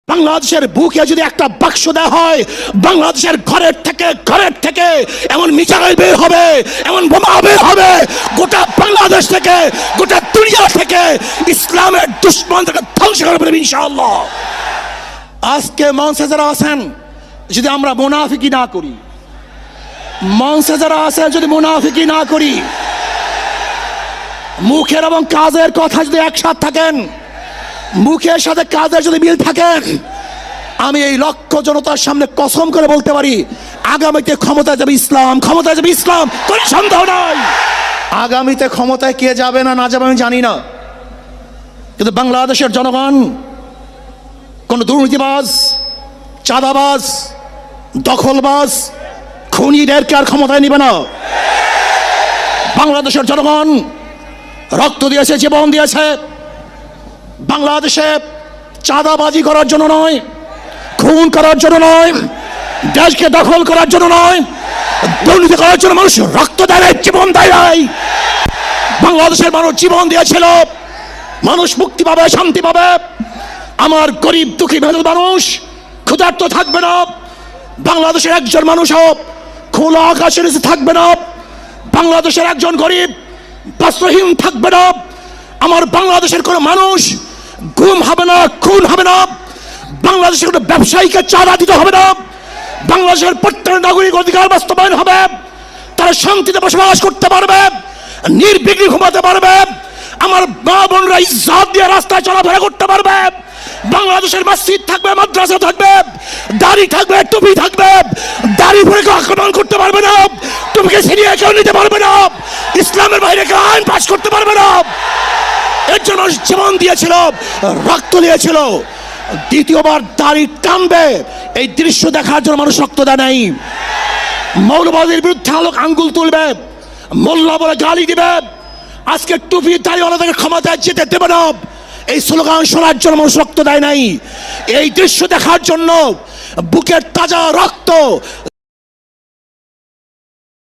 বাংলাদেশের বুকে যদি একটা বাক্স দেওয়া হয়, বাংলাদেশের ঘরের থেকে এমন মিসাইল বের হবে, এমন বোমা বের হবে, গোটা বাংলাদেশ থেকে, গোটা দুনিয়া থেকে ইসলামের দুশমনদেরকে ধ্বংস করে ফেলবে ইনশাআল্লাহ। আজকে মঞ্চে যারা আছেন, যদি আমরা মুনাফিকি না করি, মঞ্চে যারা আছেন যদি মুনাফিকি না করি, মুখের এবং কাজের কথা যদি একসাথে থাকেন, মুখের সাথে কাজের যদি মিল থাকেন, আমি এই লক্ষ জনতার সামনে কসম করে বলতে পারি, আগামীতে ক্ষমতায় যাবে ইসলাম, ক্ষমতায় যাবে ইসলাম, কোনো সন্দেহ নাই। আগামীতে ক্ষমতায় কে যাবে না যাবে আমি জানি না, কিন্তু বাংলাদেশের জনগণ কোন দুর্নীতিবাজ, চাঁদাবাজ, দখলবাজ, খুনিদেরকে আর ক্ষমতায় নিবে না। বাংলাদেশের জনগণ রক্ত দিয়েছে, জীবন দিয়েছে বাংলাদেশে চাঁদাবাজি করার জন্য নয়, খুন করার জন্য নয়, দেশকে দখল করার জন্য নয়, দুর্নীতি করার জন্য মানুষ রক্ত দেয়, জীবন দেয়। বাংলাদেশের মানুষ জীবন দিয়েছিল, মানুষ মুক্তি পাবে, শান্তি পাবে। আমার গরিব দুঃখী মেহনত মানুষ ক্ষুধার্ত থাকবে না, বাংলাদেশের একজন মানুষও খোলা আকাশের নিচে থাকবে না, বাংলাদেশের একজন গরিব বস্ত্রহীন থাকবে না, আমার বাংলাদেশের কোনো মানুষ গুম হবে না, খুন হবে না, বাংলাদেশের কোনো ব্যবসায়ীকে চাঁদা দিতে হবে না, বাংলাদেশের প্রত্যেক নাগরিক অধিকার বাস্তবায়ন হবে, তারা শান্তিতে বসবাস করতে পারবে, নির্বিঘ্নে ঘুমাতে পারবে, আমার মা বোনরা ইজ্জত দিয়ে রাস্তায় চলাফেরা করতে পারবে, বাংলাদেশের মসজিদ থাকবে, মাদ্রাসা থাকবে, দাড়ি থাকবে, টুপি থাকবে, দাড়ি পরে কেউ আক্রমণ করতে পারবে না, টুপিকে ছিনিয়ে কেউ নিতে পারবে না, ইসলামের বাইরে কেউ আইন পাস করতে পারবে না। এর জন্য জীবন দিয়েছিল, রক্ত দিয়েছিল। দ্বিতীয়বার দাড়ি টানবে এই দৃশ্য দেখার জন্য মানুষ রক্ত দেয় নাই। মৌলবাদীর বিরুদ্ধে আলোক আঙ্গুল তুলবে, মোল্লা বলে গালি দিবে, আজকে টুপি দাড়িওয়ালাদের ক্ষমতায় যেতে দেবে না, এই স্লোগান শোনার জন্য মানুষ রক্ত দেয় নাই। এই দৃশ্য দেখার জন্য বুকের তাজা রক্ত